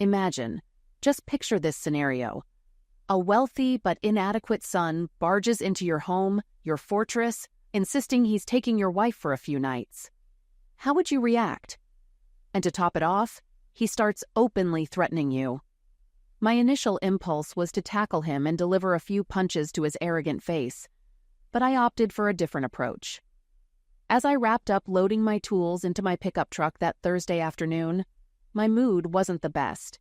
Imagine, just picture this scenario. A wealthy but inadequate son barges into your home, your fortress, insisting he's taking your wife for a few nights. How would you react? And to top it off, he starts openly threatening you. My initial impulse was to tackle him and deliver a few punches to his arrogant face, but I opted for a different approach. As I wrapped up loading my tools into my pickup truck that Thursday afternoon, my mood wasn't the best.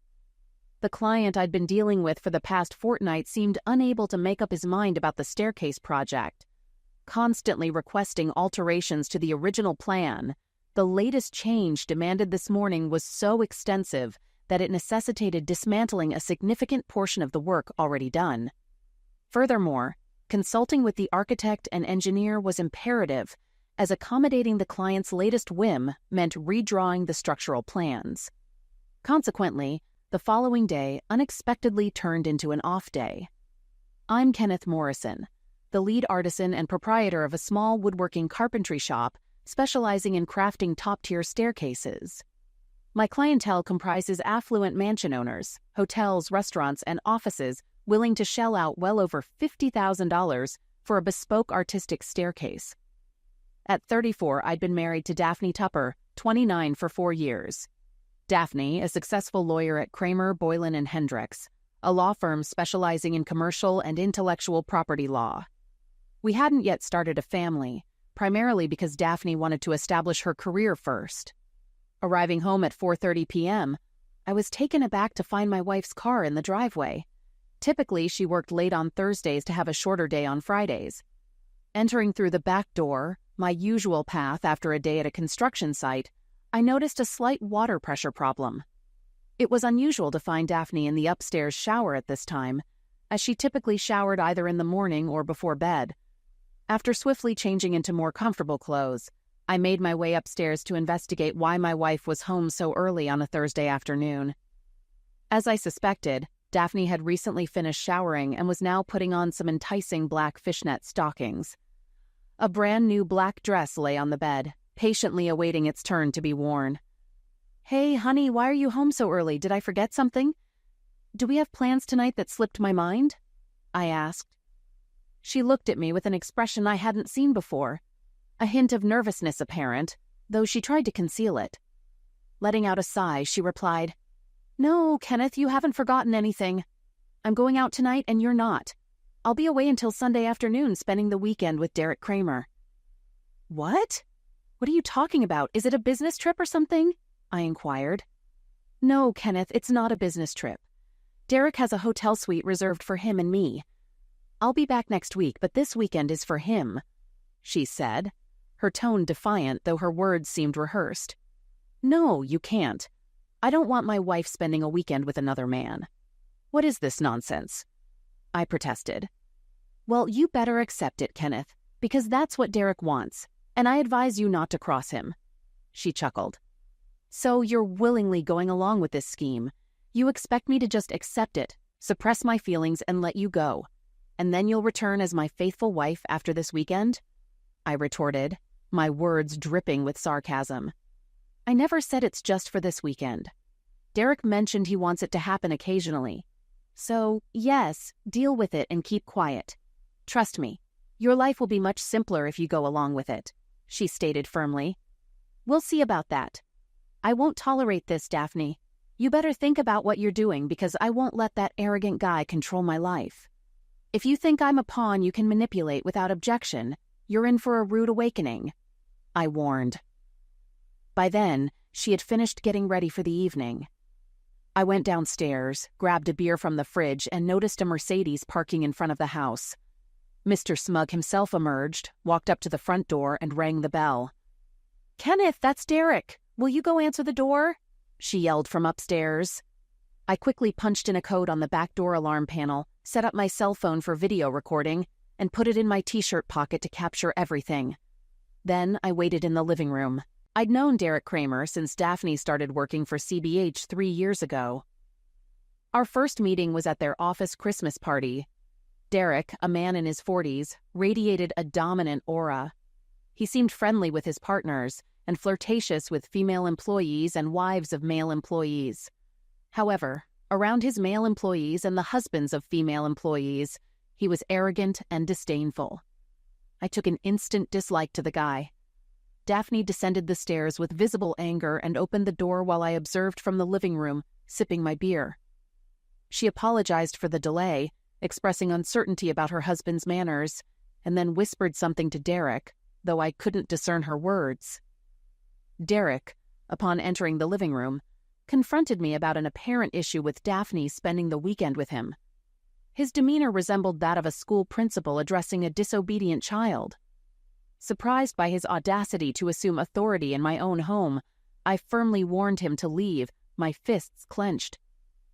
The client I'd been dealing with for the past fortnight seemed unable to make up his mind about the staircase project. Constantly requesting alterations to the original plan, the latest change demanded this morning was so extensive that it necessitated dismantling a significant portion of the work already done. Furthermore, consulting with the architect and engineer was imperative, as accommodating the client's latest whim meant redrawing the structural plans. Consequently, the following day unexpectedly turned into an off day. I'm Kenneth Morrison, the lead artisan and proprietor of a small woodworking carpentry shop specializing in crafting top-tier staircases. My clientele comprises affluent mansion owners, hotels, restaurants, and offices willing to shell out well over $50,000 for a bespoke artistic staircase. At 34, I'd been married to Daphne Tupper, 29, for 4 years. Daphne, a successful lawyer at Kramer, Boylan & Hendricks, a law firm specializing in commercial and intellectual property law. We hadn't yet started a family, primarily because Daphne wanted to establish her career first. Arriving home at 4:30 p.m., I was taken aback to find my wife's car in the driveway. Typically, she worked late on Thursdays to have a shorter day on Fridays. Entering through the back door, my usual path after a day at a construction site, I noticed a slight water pressure problem. It was unusual to find Daphne in the upstairs shower at this time, as she typically showered either in the morning or before bed. After swiftly changing into more comfortable clothes, I made my way upstairs to investigate why my wife was home so early on a Thursday afternoon. As I suspected, Daphne had recently finished showering and was now putting on some enticing black fishnet stockings. A brand new black dress lay on the bed, patiently awaiting its turn to be worn. "Hey, honey, why are you home so early? Did I forget something? Do we have plans tonight that slipped my mind?" I asked. She looked at me with an expression I hadn't seen before, a hint of nervousness apparent, though she tried to conceal it. Letting out a sigh, she replied, "No, Kenneth, you haven't forgotten anything. I'm going out tonight and you're not. I'll be away until Sunday afternoon spending the weekend with Derek Kramer." "What? What are you talking about? Is it a business trip or something?" I inquired. "No, Kenneth, it's not a business trip. Derek has a hotel suite reserved for him and me. I'll be back next week, but this weekend is for him," she said, her tone defiant though her words seemed rehearsed. "No, you can't. I don't want my wife spending a weekend with another man. What is this nonsense?" I protested. "Well, you better accept it, Kenneth, because that's what Derek wants, and I advise you not to cross him," she chuckled. "So you're willingly going along with this scheme. You expect me to just accept it, suppress my feelings, and let you go, and then you'll return as my faithful wife after this weekend?" I retorted, my words dripping with sarcasm. "I never said it's just for this weekend. Derek mentioned he wants it to happen occasionally. So, yes, deal with it and keep quiet. Trust me, your life will be much simpler if you go along with it," she stated firmly. "We'll see about that. I won't tolerate this, Daphne. You better think about what you're doing because I won't let that arrogant guy control my life. If you think I'm a pawn you can manipulate without objection, you're in for a rude awakening," I warned. By then, she had finished getting ready for the evening. I went downstairs, grabbed a beer from the fridge, and noticed a Mercedes parking in front of the house. Mr. Smug himself emerged, walked up to the front door, and rang the bell. "Kenneth, that's Derek. Will you go answer the door?" she yelled from upstairs. I quickly punched in a code on the back door alarm panel, set up my cell phone for video recording, and put it in my t-shirt pocket to capture everything. Then I waited in the living room. I'd known Derek Kramer since Daphne started working for CBH 3 years ago. Our first meeting was at their office Christmas party. Derek, a man in his 40s, radiated a dominant aura. He seemed friendly with his partners and flirtatious with female employees and wives of male employees. However, around his male employees and the husbands of female employees, he was arrogant and disdainful. I took an instant dislike to the guy. Daphne descended the stairs with visible anger and opened the door while I observed from the living room, sipping my beer. She apologized for the delay, expressing uncertainty about her husband's manners, and then whispered something to Derek, though I couldn't discern her words. Derek, upon entering the living room, confronted me about an apparent issue with Daphne spending the weekend with him. His demeanor resembled that of a school principal addressing a disobedient child. Surprised by his audacity to assume authority in my own home, I firmly warned him to leave, my fists clenched.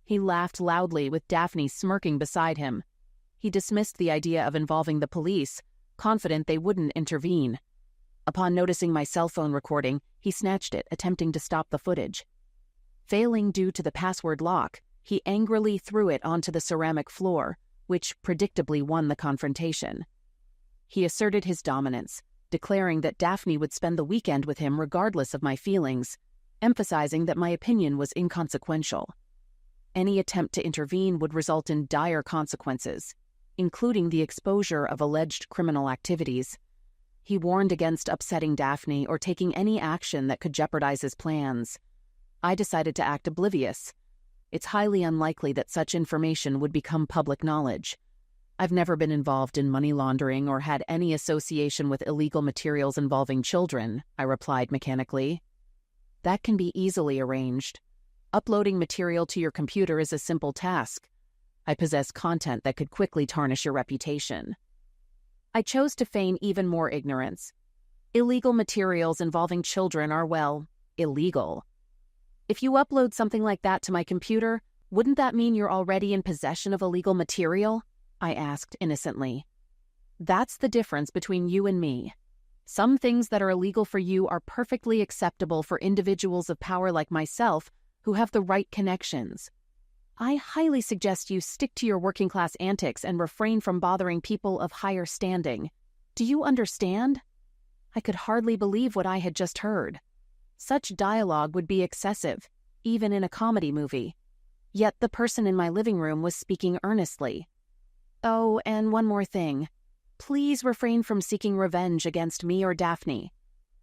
He laughed loudly with Daphne smirking beside him. He dismissed the idea of involving the police, confident they wouldn't intervene. Upon noticing my cell phone recording, he snatched it, attempting to stop the footage. Failing due to the password lock, he angrily threw it onto the ceramic floor, which predictably won the confrontation. He asserted his dominance, declaring that Daphne would spend the weekend with him regardless of my feelings, emphasizing that my opinion was inconsequential. Any attempt to intervene would result in dire consequences, including the exposure of alleged criminal activities. He warned against upsetting Daphne or taking any action that could jeopardize his plans. I decided to act oblivious. It's highly unlikely that such information would become public knowledge. I've never been involved in money laundering or had any association with illegal materials involving children, I replied mechanically. That can be easily arranged. Uploading material to your computer is a simple task. I possess content that could quickly tarnish your reputation. I chose to feign even more ignorance. Illegal materials involving children are, well, illegal. If you upload something like that to my computer, wouldn't that mean you're already in possession of illegal material? I asked innocently. That's the difference between you and me. Some things that are illegal for you are perfectly acceptable for individuals of power like myself who have the right connections. I highly suggest you stick to your working-class antics and refrain from bothering people of higher standing. Do you understand? I could hardly believe what I had just heard. Such dialogue would be excessive, even in a comedy movie. Yet the person in my living room was speaking earnestly. Oh, and one more thing. Please refrain from seeking revenge against me or Daphne.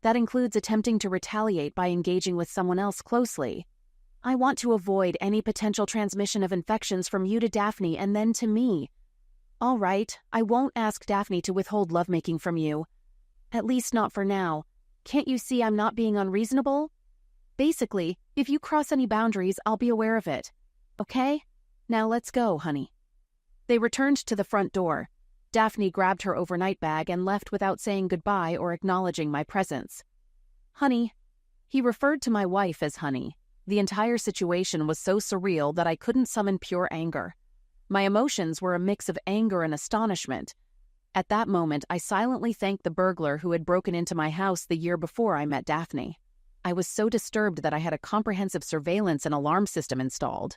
That includes attempting to retaliate by engaging with someone else closely. I want to avoid any potential transmission of infections from you to Daphne and then to me. All right, I won't ask Daphne to withhold lovemaking from you. At least not for now. Can't you see I'm not being unreasonable? Basically, if you cross any boundaries, I'll be aware of it. Okay? Now let's go, honey. They returned to the front door. Daphne grabbed her overnight bag and left without saying goodbye or acknowledging my presence. Honey. He referred to my wife as honey. The entire situation was so surreal that I couldn't summon pure anger. My emotions were a mix of anger and astonishment. At that moment, I silently thanked the burglar who had broken into my house the year before I met Daphne. I was so disturbed that I had a comprehensive surveillance and alarm system installed,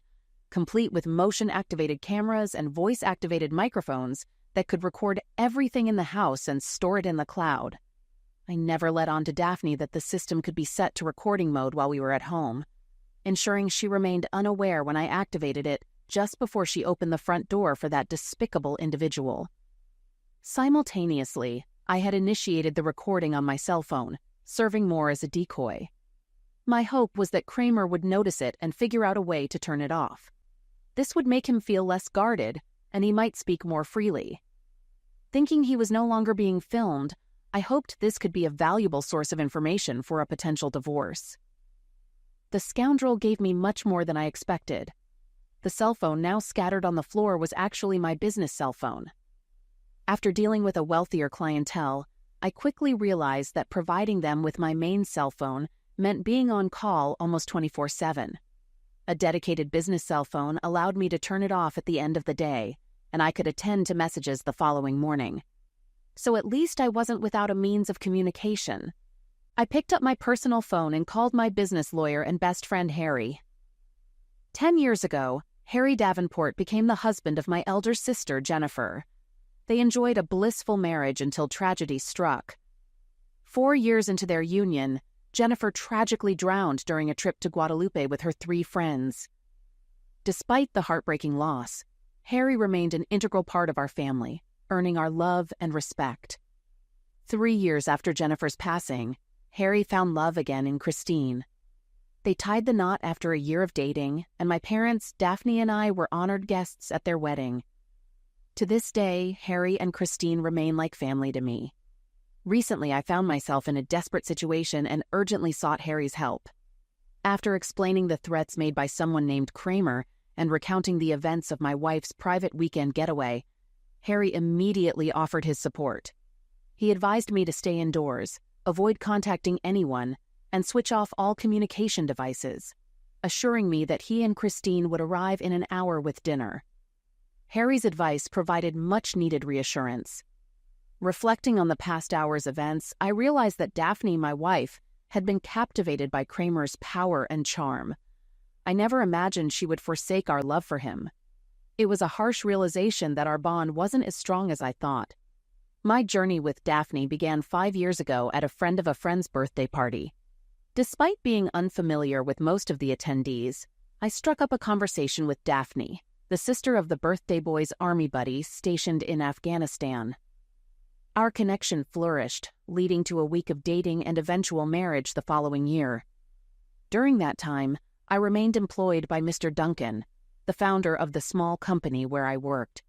complete with motion-activated cameras and voice-activated microphones that could record everything in the house and store it in the cloud. I never let on to Daphne that the system could be set to recording mode while we were at home, ensuring she remained unaware when I activated it just before she opened the front door for that despicable individual. Simultaneously, I had initiated the recording on my cell phone, serving more as a decoy. My hope was that Kramer would notice it and figure out a way to turn it off. This would make him feel less guarded, and he might speak more freely. Thinking he was no longer being filmed, I hoped this could be a valuable source of information for a potential divorce. The scoundrel gave me much more than I expected. The cell phone now scattered on the floor was actually my business cell phone. After dealing with a wealthier clientele, I quickly realized that providing them with my main cell phone meant being on call almost 24/7. A dedicated business cell phone allowed me to turn it off at the end of the day, and I could attend to messages the following morning. So at least I wasn't without a means of communication. I picked up my personal phone and called my business lawyer and best friend Harry. 10 years ago, Harry Davenport became the husband of my elder sister, Jennifer. They enjoyed a blissful marriage until tragedy struck. 4 years into their union, Jennifer tragically drowned during a trip to Guadalupe with her 3 friends. Despite the heartbreaking loss, Harry remained an integral part of our family, earning our love and respect. 3 years after Jennifer's passing, Harry found love again in Christine. They tied the knot after a year of dating, and my parents, Daphne and I, were honored guests at their wedding. To this day, Harry and Christine remain like family to me. Recently, I found myself in a desperate situation and urgently sought Harry's help. After explaining the threats made by someone named Kramer and recounting the events of my wife's private weekend getaway, Harry immediately offered his support. He advised me to stay indoors, avoid contacting anyone, and switch off all communication devices, assuring me that he and Christine would arrive in an hour with dinner. Harry's advice provided much-needed reassurance. Reflecting on the past hour's events, I realized that Daphne, my wife, had been captivated by Kramer's power and charm. I never imagined she would forsake our love for him. It was a harsh realization that our bond wasn't as strong as I thought. My journey with Daphne began 5 years ago at a friend of a friend's birthday party. Despite being unfamiliar with most of the attendees, I struck up a conversation with Daphne, the sister of the birthday boy's army buddy stationed in Afghanistan. Our connection flourished, leading to a week of dating and eventual marriage the following year. During that time, I remained employed by Mr. Duncan, the founder of the small company where I worked.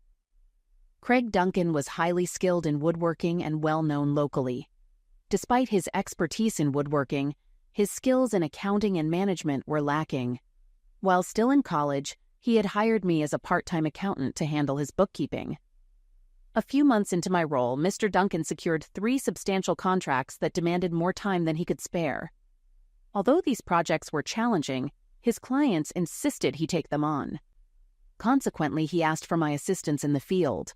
Craig Duncan was highly skilled in woodworking and well-known locally. Despite his expertise in woodworking, his skills in accounting and management were lacking. While still in college, he had hired me as a part-time accountant to handle his bookkeeping. A few months into my role, Mr. Duncan secured 3 substantial contracts that demanded more time than he could spare. Although these projects were challenging, his clients insisted he take them on. Consequently, he asked for my assistance in the field.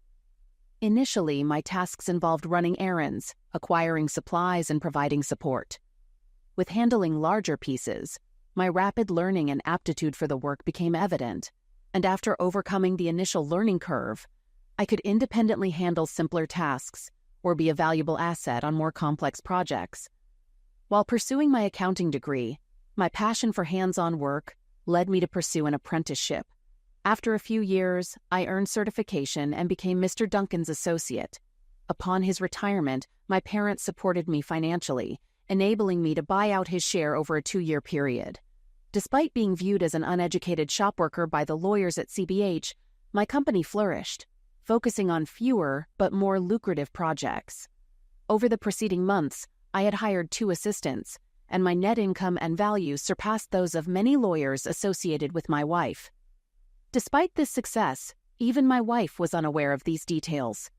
Initially, my tasks involved running errands, acquiring supplies, and providing support. With handling larger pieces, my rapid learning and aptitude for the work became evident, and after overcoming the initial learning curve, I could independently handle simpler tasks or be a valuable asset on more complex projects. While pursuing my accounting degree, my passion for hands-on work led me to pursue an apprenticeship. After a few years, I earned certification and became Mr. Duncan's associate. Upon his retirement, my parents supported me financially, enabling me to buy out his share over a 2-year period. Despite being viewed as an uneducated shop worker by the lawyers at CBH, my company flourished, focusing on fewer but more lucrative projects. Over the preceding months, I had hired 2 assistants, and my net income and value surpassed those of many lawyers associated with my wife. Despite this success, even my wife was unaware of these details.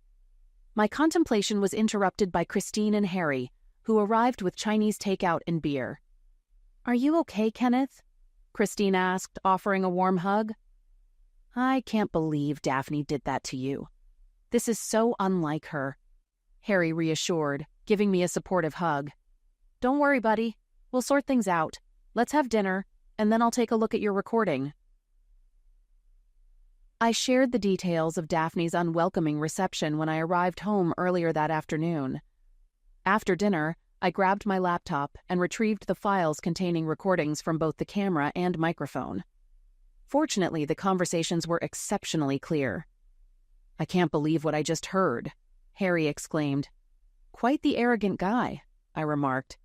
My contemplation was interrupted by Christine and Harry, who arrived with Chinese takeout and beer. "Are you okay, Kenneth?" Christine asked, offering a warm hug. "I can't believe Daphne did that to you. This is so unlike her," Harry reassured, giving me a supportive hug. "Don't worry, buddy. We'll sort things out. Let's have dinner, and then I'll take a look at your recording." I shared the details of Daphne's unwelcoming reception when I arrived home earlier that afternoon. After dinner, I grabbed my laptop and retrieved the files containing recordings from both the camera and microphone. Fortunately, the conversations were exceptionally clear. "I can't believe what I just heard," Harry exclaimed. "Quite the arrogant guy," I remarked.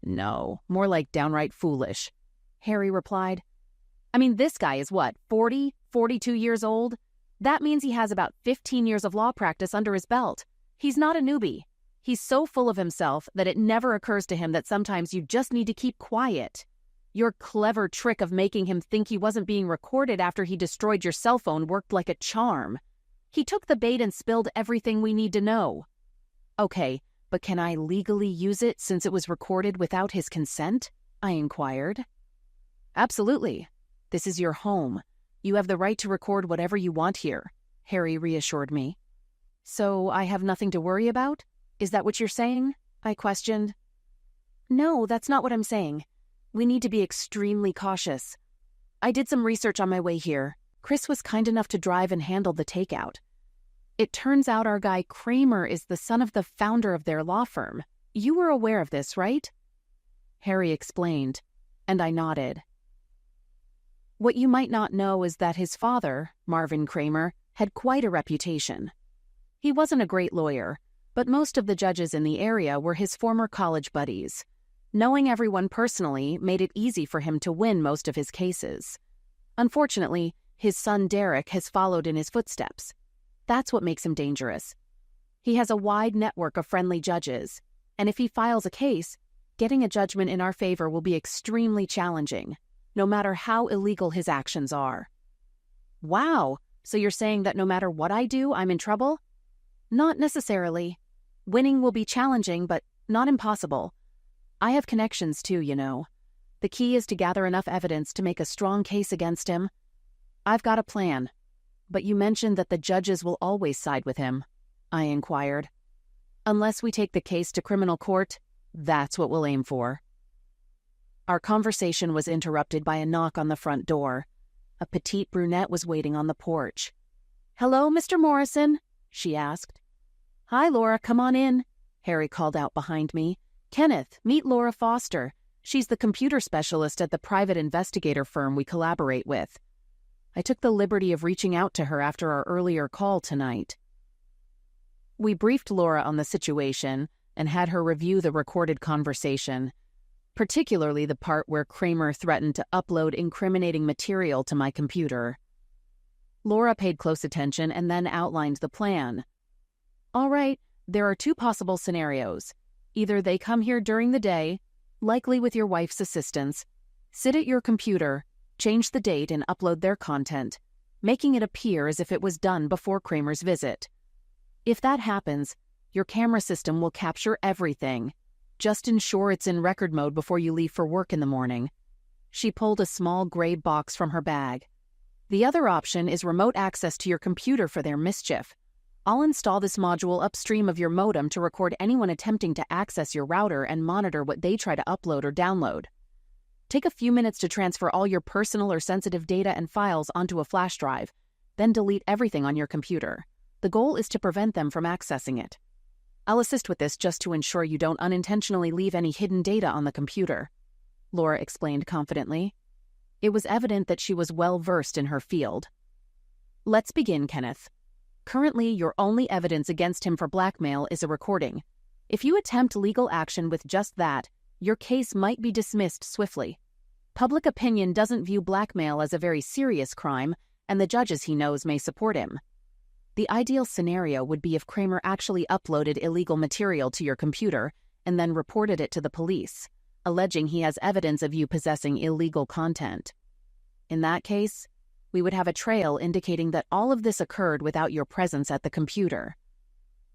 "No, more like downright foolish," Harry replied. "I mean, this guy is what, 40, 42 years old? That means he has about 15 years of law practice under his belt. He's not a newbie. He's so full of himself that it never occurs to him that sometimes you just need to keep quiet. Your clever trick of making him think he wasn't being recorded after he destroyed your cell phone worked like a charm. He took the bait and spilled everything we need to know." "Okay, but can I legally use it since it was recorded without his consent?" I inquired. "Absolutely. This is your home. You have the right to record whatever you want here," Harry reassured me. "So I have nothing to worry about? Is that what you're saying?" I questioned. "No, that's not what I'm saying. We need to be extremely cautious. I did some research on my way here. Chris was kind enough to drive and handle the takeout. It turns out our guy Kramer is the son of the founder of their law firm. You were aware of this, right?" Harry explained, and I nodded. What you might not know is that his father, Marvin Kramer, had quite a reputation. He wasn't a great lawyer, but most of the judges in the area were his former college buddies. Knowing everyone personally made it easy for him to win most of his cases. Unfortunately, his son Derek has followed in his footsteps. That's what makes him dangerous. He has a wide network of friendly judges, and if he files a case, getting a judgment in our favor will be extremely challenging, no matter how illegal his actions are. Wow, so you're saying that no matter what I do, I'm in trouble? Not necessarily. Winning will be challenging, but not impossible. I have connections too, you know. The key is to gather enough evidence to make a strong case against him. I've got a plan. But you mentioned that the judges will always side with him, I inquired. Unless we take the case to criminal court, that's what we'll aim for. Our conversation was interrupted by a knock on the front door. A petite brunette was waiting on the porch. "Hello, Mr. Morrison?" she asked. "Hi, Laura, come on in," Harry called out behind me. "Kenneth, meet Laura Foster. She's the computer specialist at the private investigator firm we collaborate with." I took the liberty of reaching out to her after our earlier call tonight. We briefed Laura on the situation and had her review the recorded conversation, particularly the part where Kramer threatened to upload incriminating material to my computer. Laura paid close attention and then outlined the plan. "All right, there are two possible scenarios. Either they come here during the day, likely with your wife's assistance, sit at your computer, change the date and upload their content, making it appear as if it was done before Kramer's visit. If that happens, your camera system will capture everything. Just ensure it's in record mode before you leave for work in the morning." She pulled a small gray box from her bag. "The other option is remote access to your computer for their mischief. I'll install this module upstream of your modem to record anyone attempting to access your router and monitor what they try to upload or download. Take a few minutes to transfer all your personal or sensitive data and files onto a flash drive, then delete everything on your computer. The goal is to prevent them from accessing it. I'll assist with this just to ensure you don't unintentionally leave any hidden data on the computer," Laura explained confidently. It was evident that she was well-versed in her field. "Let's begin, Kenneth. Currently, your only evidence against him for blackmail is a recording. If you attempt legal action with just that, your case might be dismissed swiftly. Public opinion doesn't view blackmail as a very serious crime, and the judges he knows may support him. The ideal scenario would be if Kramer actually uploaded illegal material to your computer and then reported it to the police, alleging he has evidence of you possessing illegal content. In that case, we would have a trail indicating that all of this occurred without your presence at the computer.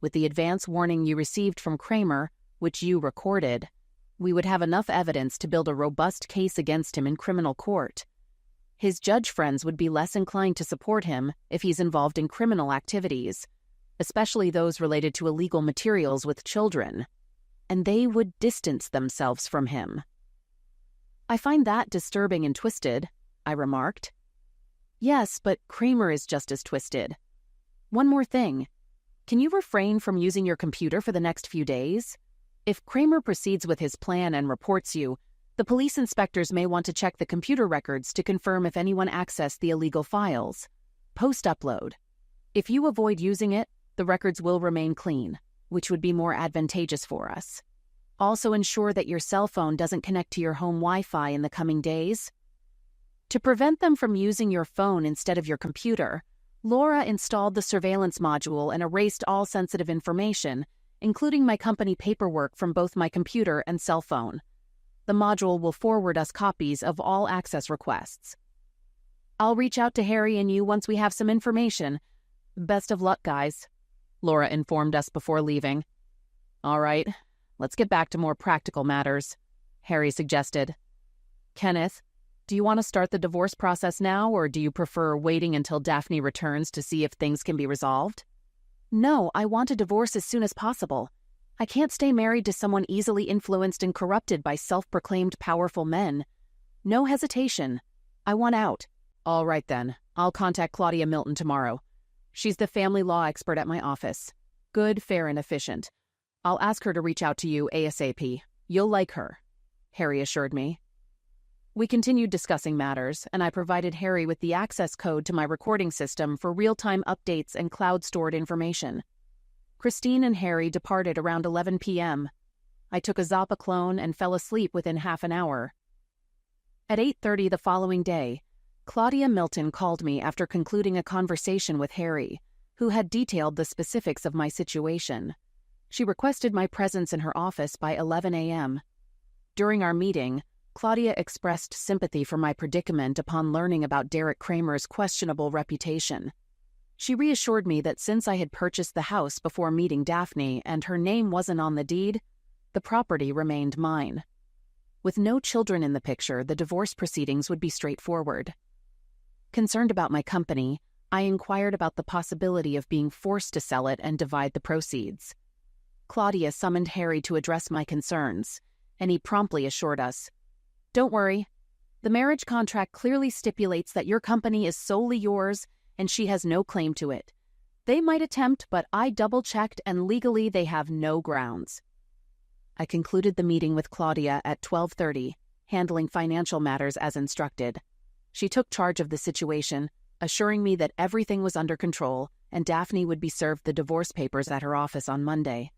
With the advance warning you received from Kramer, which you recorded, we would have enough evidence to build a robust case against him in criminal court. His judge friends would be less inclined to support him if he's involved in criminal activities, especially those related to illegal materials with children, and they would distance themselves from him." "I find that disturbing and twisted," I remarked. "Yes, but Kramer is just as twisted. One more thing. Can you refrain from using your computer for the next few days? If Kramer proceeds with his plan and reports you, the police inspectors may want to check the computer records to confirm if anyone accessed the illegal files. Post-upload. If you avoid using it, the records will remain clean, which would be more advantageous for us. Also ensure that your cell phone doesn't connect to your home Wi-Fi in the coming days." To prevent them from using your phone instead of your computer, Laura installed the surveillance module and erased all sensitive information, including my company paperwork from both my computer and cell phone. The module will forward us copies of all access requests. "I'll reach out to Harry and you once we have some information. Best of luck, guys," Laura informed us before leaving. "All right, let's get back to more practical matters," Harry suggested. "Kenneth, do you want to start the divorce process now, or do you prefer waiting until Daphne returns to see if things can be resolved?" "No, I want a divorce as soon as possible. I can't stay married to someone easily influenced and corrupted by self-proclaimed powerful men. No hesitation. I want out." "All right then. I'll contact Claudia Milton tomorrow. She's the family law expert at my office. Good, fair, and efficient. I'll ask her to reach out to you ASAP. You'll like her," Harry assured me. We continued discussing matters, and I provided Harry with the access code to my recording system for real-time updates and cloud-stored information. Christine and Harry departed around 11 p.m. I took a Zappa clone and fell asleep within half an hour. At 8:30 the following day, Claudia Milton called me after concluding a conversation with Harry, who had detailed the specifics of my situation. She requested my presence in her office by 11 a.m. During our meeting, Claudia expressed sympathy for my predicament upon learning about Derek Kramer's questionable reputation. She reassured me that since I had purchased the house before meeting Daphne and her name wasn't on the deed, the property remained mine. With no children in the picture, the divorce proceedings would be straightforward. Concerned about my company, I inquired about the possibility of being forced to sell it and divide the proceeds. Claudia summoned Harry to address my concerns, and he promptly assured us, "Don't worry. The marriage contract clearly stipulates that your company is solely yours and she has no claim to it. They might attempt, but I double-checked and legally they have no grounds." I concluded the meeting with Claudia at 12:30, handling financial matters as instructed. She took charge of the situation, assuring me that everything was under control and Daphne would be served the divorce papers at her office on Monday.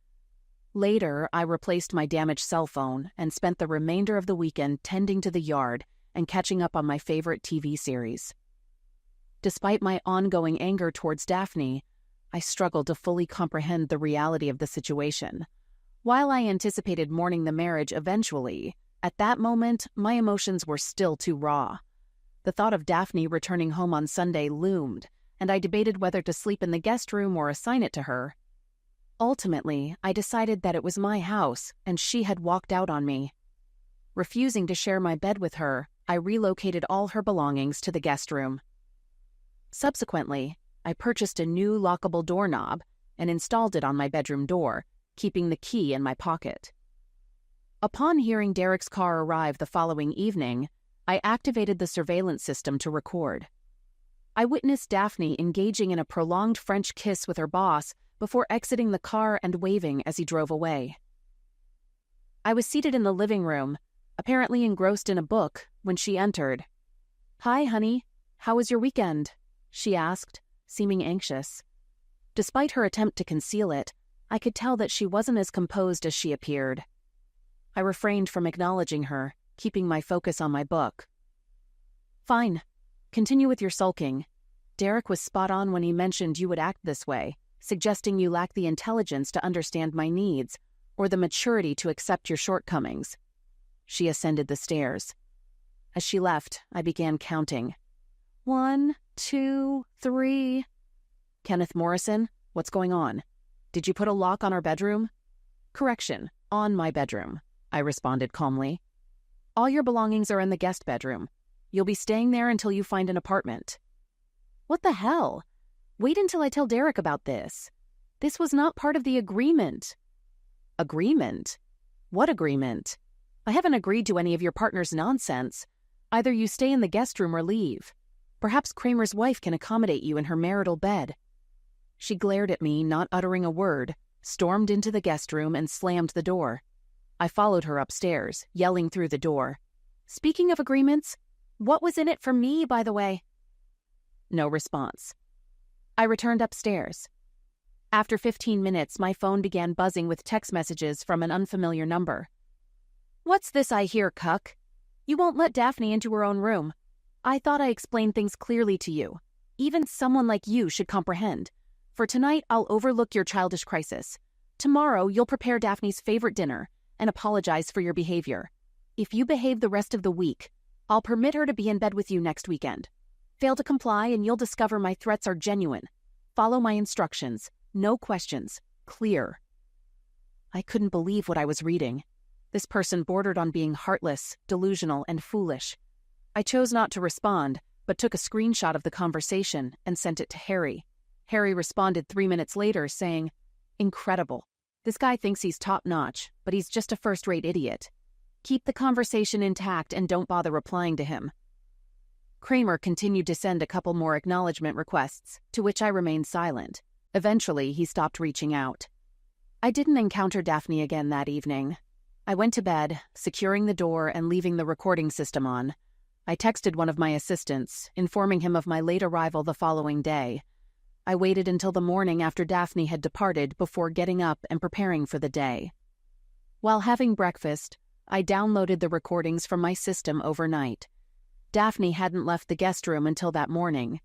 Later, I replaced my damaged cell phone and spent the remainder of the weekend tending to the yard and catching up on my favorite TV series. Despite my ongoing anger towards Daphne, I struggled to fully comprehend the reality of the situation. While I anticipated mourning the marriage eventually, at that moment, my emotions were still too raw. The thought of Daphne returning home on Sunday loomed, and I debated whether to sleep in the guest room or assign it to her. Ultimately, I decided that it was my house, and she had walked out on me. Refusing to share my bed with her, I relocated all her belongings to the guest room. Subsequently, I purchased a new lockable doorknob and installed it on my bedroom door, keeping the key in my pocket. Upon hearing Derek's car arrive the following evening, I activated the surveillance system to record. I witnessed Daphne engaging in a prolonged French kiss with her boss before exiting the car and waving as he drove away. I was seated in the living room, apparently engrossed in a book, when she entered. "Hi, honey. How was your weekend?" she asked, seeming anxious. Despite her attempt to conceal it, I could tell that she wasn't as composed as she appeared. I refrained from acknowledging her, keeping my focus on my book. "Fine. Continue with your sulking. Derek was spot on when he mentioned you would act this way, suggesting you lack the intelligence to understand my needs or the maturity to accept your shortcomings." She ascended the stairs. As she left, I began counting. 1, 2, 3. "Kenneth Morrison, what's going on? Did you put a lock on our bedroom?" "Correction, on my bedroom," I responded calmly. "All your belongings are in the guest bedroom. You'll be staying there until you find an apartment." "What the hell? Wait until I tell Derek about this. This was not part of the agreement." "Agreement? What agreement? I haven't agreed to any of your partner's nonsense. Either you stay in the guest room or leave. Perhaps Kramer's wife can accommodate you in her marital bed." She glared at me, not uttering a word, stormed into the guest room and slammed the door. I followed her upstairs, yelling through the door, "Speaking of agreements, what was in it for me, by the way?" No response. I returned upstairs. After 15 minutes, my phone began buzzing with text messages from an unfamiliar number. "What's this I hear, cuck? You won't let Daphne into her own room. I thought I explained things clearly to you. Even someone like you should comprehend. For tonight, I'll overlook your childish crisis. Tomorrow, you'll prepare Daphne's favorite dinner and apologize for your behavior. If you behave the rest of the week, I'll permit her to be in bed with you next weekend. Fail to comply and you'll discover my threats are genuine. Follow my instructions. No questions. Clear." I couldn't believe what I was reading. This person bordered on being heartless, delusional, and foolish. I chose not to respond, but took a screenshot of the conversation and sent it to Harry. Harry responded 3 minutes later, saying, "Incredible. This guy thinks he's top-notch, but he's just a first-rate idiot. Keep the conversation intact and don't bother replying to him." Kramer continued to send a couple more acknowledgement requests, to which I remained silent. Eventually, he stopped reaching out. I didn't encounter Daphne again that evening. I went to bed, securing the door and leaving the recording system on, I texted one of my assistants, informing him of my late arrival the following day. I waited until the morning after Daphne had departed before getting up and preparing for the day. While having breakfast, I downloaded the recordings from my system overnight. Daphne hadn't left the guest room until that morning.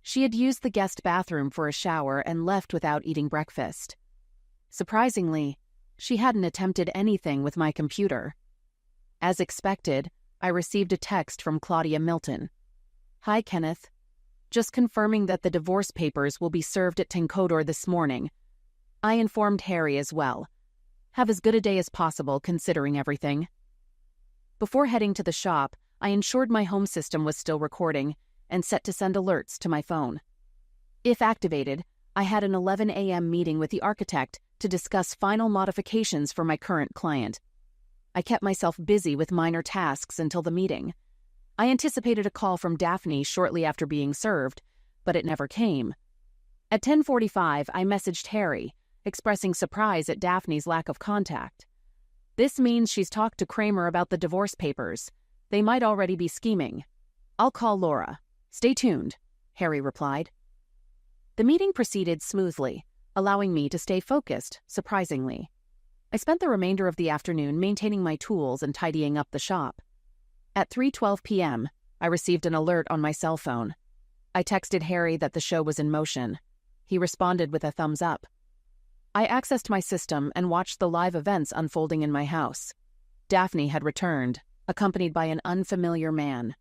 She had used the guest bathroom for a shower and left without eating breakfast. Surprisingly, she hadn't attempted anything with my computer. As expected, I received a text from Claudia Milton. "Hi, Kenneth. Just confirming that the divorce papers will be served at Tenkodor this morning. I informed Harry as well. Have as good a day as possible considering everything." Before heading to the shop, I ensured my home system was still recording and set to send alerts to my phone. If activated, I had an 11 a.m. meeting with the architect to discuss final modifications for my current client. I kept myself busy with minor tasks until the meeting. I anticipated a call from Daphne shortly after being served, but it never came. At 10:45, I messaged Harry, expressing surprise at Daphne's lack of contact. "This means she's talked to Kramer about the divorce papers. They might already be scheming. I'll call Laura. Stay tuned," Harry replied. The meeting proceeded smoothly, allowing me to stay focused, surprisingly. I spent the remainder of the afternoon maintaining my tools and tidying up the shop. At 3:12 p.m., I received an alert on my cell phone. I texted Harry that the show was in motion. He responded with a thumbs up. I accessed my system and watched the live events unfolding in my house. Daphne had returned, accompanied by an unfamiliar man.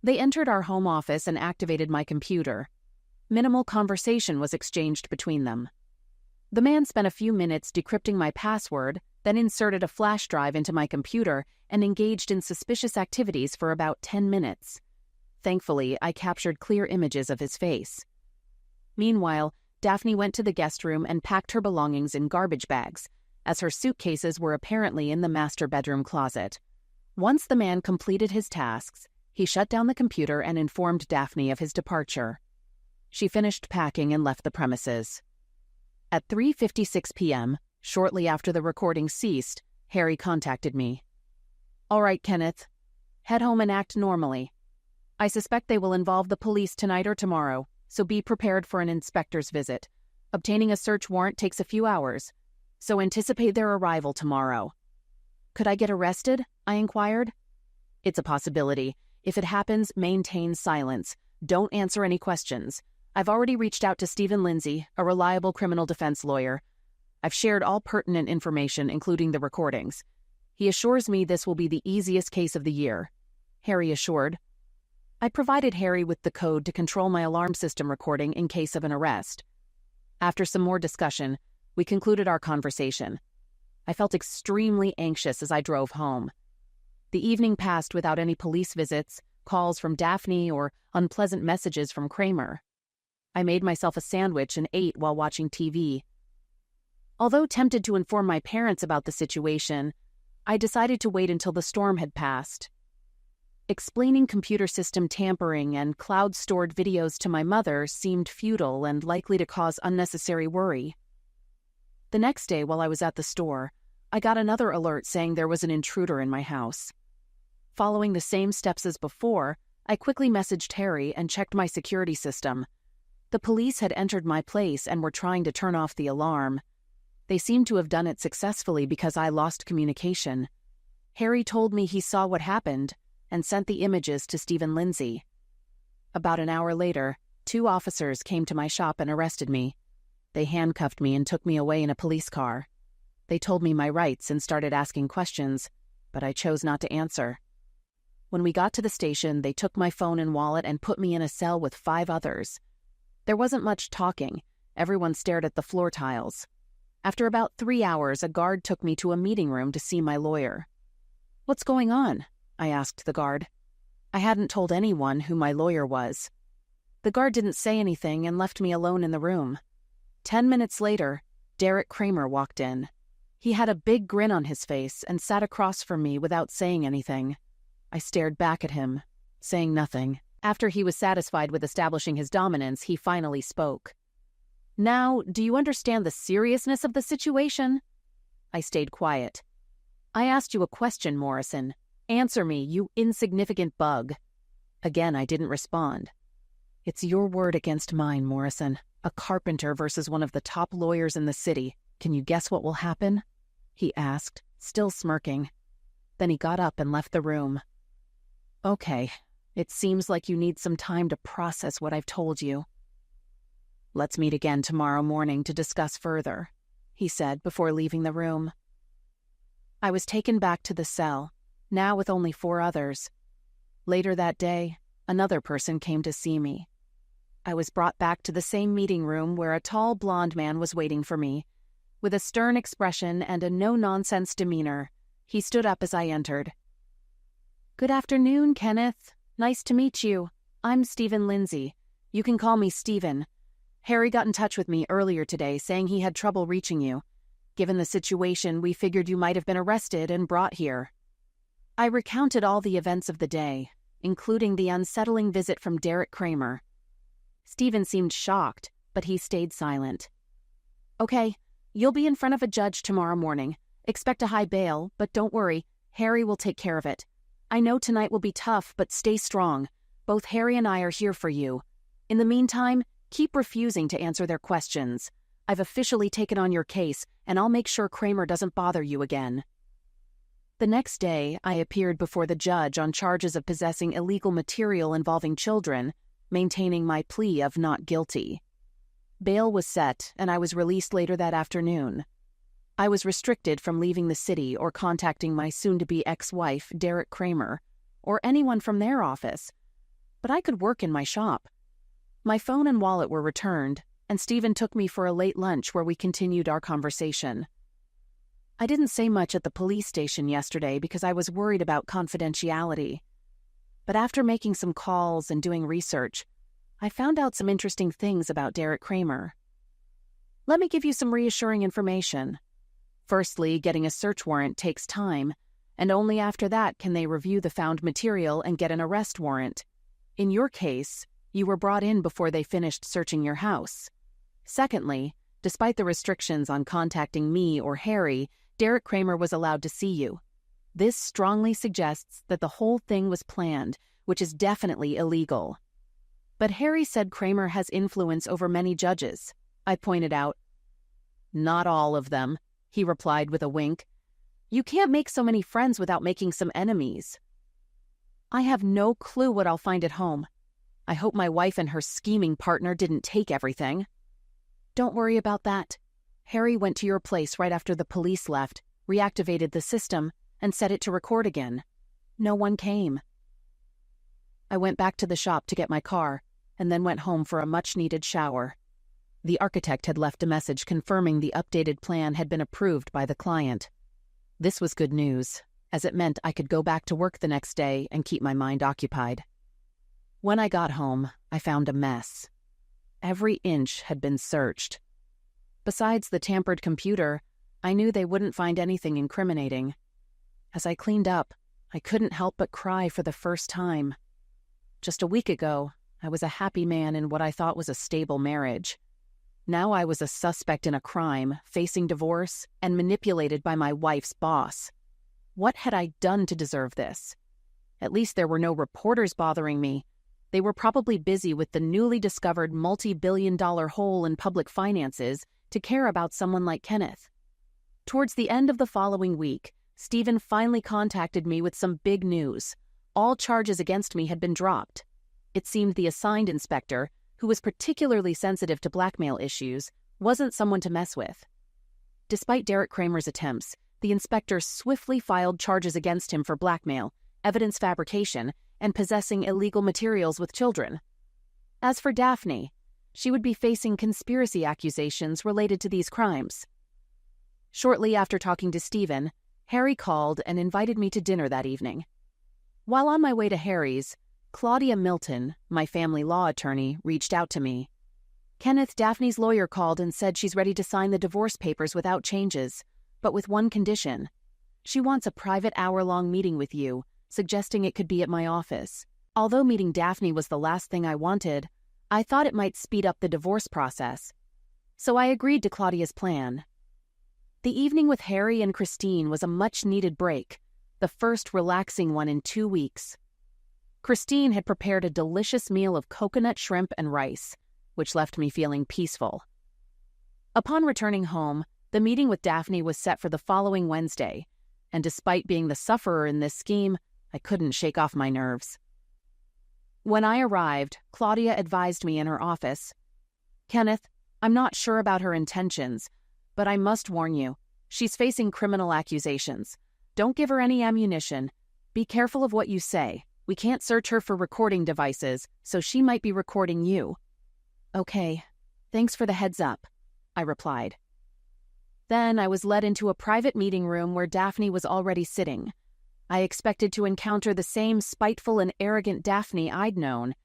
They entered our home office and activated my computer. Minimal conversation was exchanged between them. The man spent a few minutes decrypting my password, then inserted a flash drive into my computer and engaged in suspicious activities for about 10 minutes. Thankfully, I captured clear images of his face. Meanwhile, Daphne went to the guest room and packed her belongings in garbage bags, as her suitcases were apparently in the master bedroom closet. Once the man completed his tasks, he shut down the computer and informed Daphne of his departure. She finished packing and left the premises. At 3:56 p.m., shortly after the recording ceased, Harry contacted me. "All right, Kenneth. Head home and act normally. I suspect they will involve the police tonight or tomorrow, so be prepared for an inspector's visit. Obtaining a search warrant takes a few hours, so anticipate their arrival tomorrow." "Could I get arrested?" I inquired. "It's a possibility. If it happens, maintain silence. Don't answer any questions. I've already reached out to Stephen Lindsay, a reliable criminal defense lawyer. I've shared all pertinent information, including the recordings. He assures me this will be the easiest case of the year," Harry assured. I provided Harry with the code to control my alarm system recording in case of an arrest. After some more discussion, we concluded our conversation. I felt extremely anxious as I drove home. The evening passed without any police visits, calls from Daphne, or unpleasant messages from Kramer. I made myself a sandwich and ate while watching TV. Although tempted to inform my parents about the situation, I decided to wait until the storm had passed. Explaining computer system tampering and cloud-stored videos to my mother seemed futile and likely to cause unnecessary worry. The next day, while I was at the store, I got another alert saying there was an intruder in my house. Following the same steps as before, I quickly messaged Harry and checked my security system. The police had entered my place and were trying to turn off the alarm. They seemed to have done it successfully because I lost communication. Harry told me he saw what happened and sent the images to Stephen Lindsay. About an hour later, 2 officers came to my shop and arrested me. They handcuffed me and took me away in a police car. They told me my rights and started asking questions, but I chose not to answer. When we got to the station, they took my phone and wallet and put me in a cell with 5 others. There wasn't much talking. Everyone stared at the floor tiles. After about 3 hours, a guard took me to a meeting room to see my lawyer. "What's going on?" I asked the guard. I hadn't told anyone who my lawyer was. The guard didn't say anything and left me alone in the room. 10 minutes later, Derek Kramer walked in. He had a big grin on his face and sat across from me without saying anything. I stared back at him, saying nothing. After he was satisfied with establishing his dominance, he finally spoke. "Now, do you understand the seriousness of the situation?" I stayed quiet. "I asked you a question, Morrison. Answer me, you insignificant bug." Again, I didn't respond. "It's your word against mine, Morrison. A carpenter versus one of the top lawyers in the city. Can you guess what will happen?" he asked, still smirking. Then he got up and left the room. "Okay, it seems like you need some time to process what I've told you. Let's meet again tomorrow morning to discuss further," he said before leaving the room. I was taken back to the cell, now with only 4 others. Later that day, another person came to see me. I was brought back to the same meeting room where a tall blonde man was waiting for me. With a stern expression and a no-nonsense demeanor, he stood up as I entered. "Good afternoon, Kenneth. Nice to meet you. I'm Stephen Lindsay. You can call me Stephen. Harry got in touch with me earlier today saying he had trouble reaching you. Given the situation, we figured you might have been arrested and brought here." I recounted all the events of the day, including the unsettling visit from Derek Kramer. Stephen seemed shocked, but he stayed silent. "Okay, you'll be in front of a judge tomorrow morning. Expect a high bail, but don't worry, Harry will take care of it. I know tonight will be tough, but stay strong. Both Harry and I are here for you. In the meantime, keep refusing to answer their questions. I've officially taken on your case, and I'll make sure Kramer doesn't bother you again." The next day, I appeared before the judge on charges of possessing illegal material involving children, maintaining my plea of not guilty. Bail was set, and I was released later that afternoon. I was restricted from leaving the city or contacting my soon-to-be ex-wife, Derek Kramer, or anyone from their office, but I could work in my shop. My phone and wallet were returned, and Stephen took me for a late lunch where we continued our conversation. I didn't say much at the police station yesterday because I was worried about confidentiality. But after making some calls and doing research, I found out some interesting things about Derek Kramer. Let me give you some reassuring information. Firstly, getting a search warrant takes time, and only after that can they review the found material and get an arrest warrant. In your case, you were brought in before they finished searching your house. Secondly, despite the restrictions on contacting me or Harry, Derek Kramer was allowed to see you. This strongly suggests that the whole thing was planned, which is definitely illegal. But Harry said Kramer has influence over many judges, I pointed out. "Not all of them," he replied with a wink. "You can't make so many friends without making some enemies." "I have no clue what I'll find at home. I hope my wife and her scheming partner didn't take everything." "Don't worry about that. Harry went to your place right after the police left, reactivated the system, and set it to record again. No one came." I went back to the shop to get my car, and then went home for a much-needed shower. The architect had left a message confirming the updated plan had been approved by the client. This was good news, as it meant I could go back to work the next day and keep my mind occupied. When I got home, I found a mess. Every inch had been searched. Besides the tampered computer, I knew they wouldn't find anything incriminating. As I cleaned up, I couldn't help but cry for the first time. Just a week ago, I was a happy man in what I thought was a stable marriage. Now I was a suspect in a crime, facing divorce, and manipulated by my wife's boss. What had I done to deserve this? At least there were no reporters bothering me. They were probably busy with the newly discovered multi-billion-dollar hole in public finances to care about someone like Kenneth. Towards the end of the following week, Stephen finally contacted me with some big news. All charges against me had been dropped. It seemed the assigned inspector, who was particularly sensitive to blackmail issues, wasn't someone to mess with. Despite Derek Kramer's attempts, the inspector swiftly filed charges against him for blackmail, evidence fabrication, and possessing illegal materials with children. As for Daphne, she would be facing conspiracy accusations related to these crimes. Shortly after talking to Stephen, Harry called and invited me to dinner that evening. While on my way to Harry's, Claudia Milton, my family law attorney, reached out to me. "Kenneth, Daphne's lawyer called and said she's ready to sign the divorce papers without changes, but with one condition. She wants a private hour-long meeting with you, suggesting it could be at my office. Although meeting Daphne was the last thing I wanted, I thought it might speed up the divorce process. So I agreed to Claudia's plan." The evening with Harry and Christine was a much-needed break. the first relaxing one in 2 weeks. Christine had prepared a delicious meal of coconut shrimp and rice, which left me feeling peaceful. Upon returning home, the meeting with Daphne was set for the following Wednesday, and despite being the sufferer in this scheme, I couldn't shake off my nerves. When I arrived, Claudia advised me in her office, "Kenneth, I'm not sure about her intentions, but I must warn you, she's facing criminal accusations. Don't give her any ammunition. Be careful of what you say. We can't search her for recording devices, so she might be recording you." "Okay, thanks for the heads up," I replied. Then I was led into a private meeting room where Daphne was already sitting. I expected to encounter the same spiteful and arrogant Daphne I'd known,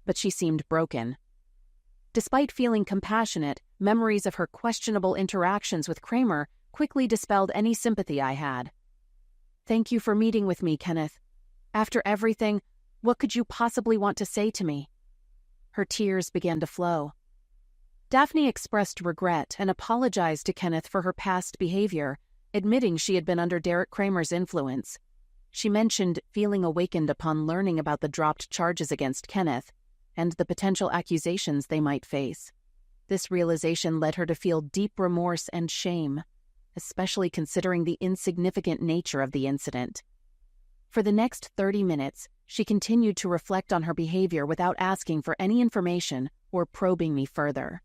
but she seemed broken. Despite feeling compassionate, memories of her questionable interactions with Kramer quickly dispelled any sympathy I had. "Thank you for meeting with me, Kenneth. After everything, what could you possibly want to say to me?" Her tears began to flow. Daphne expressed regret and apologized to Kenneth for her past behavior, admitting she had been under Derek Kramer's influence. She mentioned feeling awakened upon learning about the dropped charges against Kenneth and the potential accusations they might face. This realization led her to feel deep remorse and shame, especially considering the insignificant nature of the incident. For the next 30 minutes, she continued to reflect on her behavior without asking for any information or probing me further.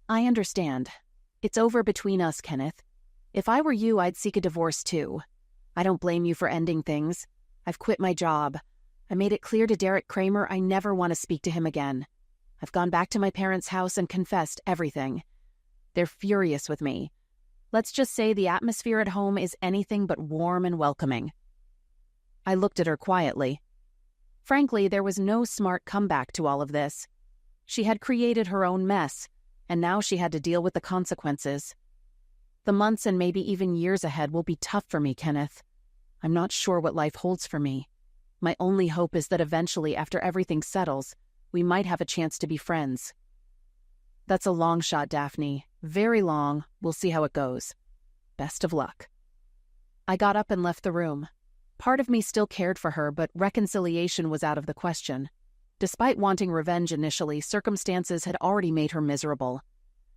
"I understand. It's over between us, Kenneth. If I were you, I'd seek a divorce too. I don't blame you for ending things. I've quit my job. I made it clear to Derek Kramer I never want to speak to him again. I've gone back to my parents' house and confessed everything. They're furious with me. Let's just say the atmosphere at home is anything but warm and welcoming." I looked at her quietly. Frankly, there was no smart comeback to all of this. She had created her own mess, and now she had to deal with the consequences. The months and maybe even years ahead will be tough for me, Kenneth. I'm not sure what life holds for me. My only hope is that eventually, after everything settles, we might have a chance to be friends. "That's a long shot, Daphne. Very long. We'll see how it goes. Best of luck." I got up and left the room. Part of me still cared for her, but reconciliation was out of the question. Despite wanting revenge initially, circumstances had already made her miserable.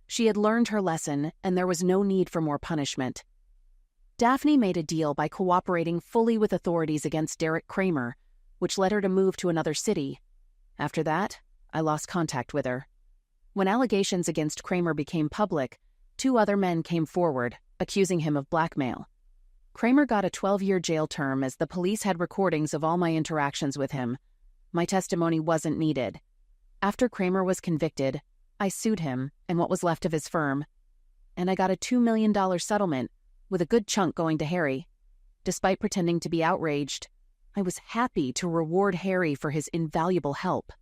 She had learned her lesson, and there was no need for more punishment. Daphne made a deal by cooperating fully with authorities against Derek Kramer, which led her to move to another city. After that, I lost contact with her. When allegations against Kramer became public, 2 other men came forward, accusing him of blackmail. Kramer got a 12-year jail term as the police had recordings of all my interactions with him. My testimony wasn't needed. After Kramer was convicted, I sued him and what was left of his firm, and I got a $2 million settlement, with a good chunk going to Harry. Despite pretending to be outraged, I was happy to reward Harry for his invaluable help.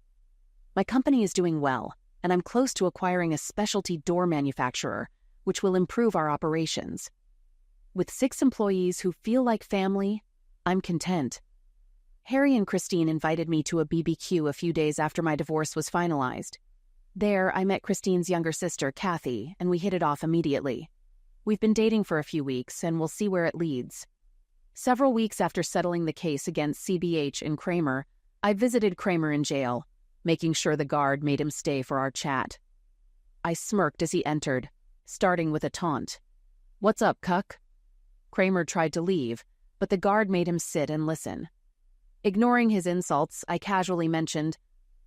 My company is doing well, and I'm close to acquiring a specialty door manufacturer, which will improve our operations. With 6 employees who feel like family, I'm content. Harry and Christine invited me to a BBQ a few days after my divorce was finalized. There, I met Christine's younger sister, Kathy, and we hit it off immediately. We've been dating for a few weeks, and we'll see where it leads. Several weeks after settling the case against CBH and Kramer, I visited Kramer in jail, making sure the guard made him stay for our chat. I smirked as he entered, starting with a taunt. "What's up, cuck?" Kramer tried to leave, but the guard made him sit and listen. Ignoring his insults, I casually mentioned,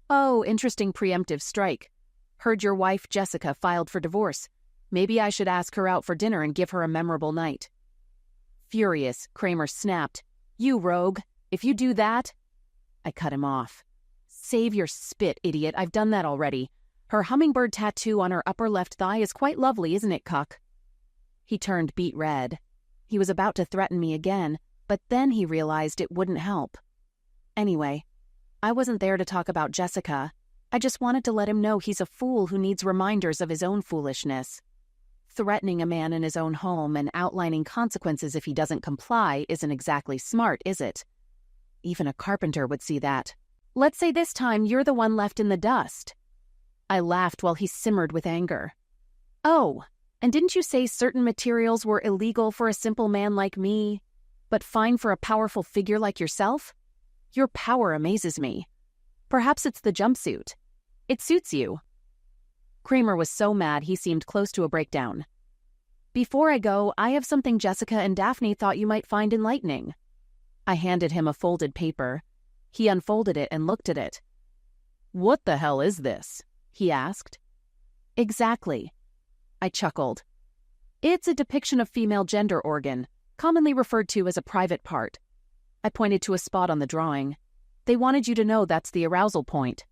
"Oh, interesting preemptive strike. Heard your wife, Jessica, filed for divorce. Maybe I should ask her out for dinner and give her a memorable night." Furious, Kramer snapped, "You rogue! If you do that—" I cut him off. "Save your spit, idiot. I've done that already. Her hummingbird tattoo on her upper left thigh is quite lovely, isn't it, cuck?" He turned beet red. He was about to threaten me again, but then he realized it wouldn't help. Anyway, I wasn't there to talk about Jessica. I just wanted to let him know he's a fool who needs reminders of his own foolishness. Threatening a man in his own home and outlining consequences if he doesn't comply isn't exactly smart, is it? Even a carpenter would see that. "Let's say this time you're the one left in the dust." I laughed while he simmered with anger. "Oh, and didn't you say certain materials were illegal for a simple man like me? but fine for a powerful figure like yourself? Your power amazes me. Perhaps it's the jumpsuit. It suits you." Kramer was so mad he seemed close to a breakdown. "Before I go, I have something Jessica and Daphne thought you might find enlightening." I handed him a folded paper. He unfolded it and looked at it. "What the hell is this?" he asked. "Exactly." I chuckled. "It's a depiction of female gender organ, commonly referred to as a private part." I pointed to a spot on the drawing. "They wanted you to know that's the arousal point."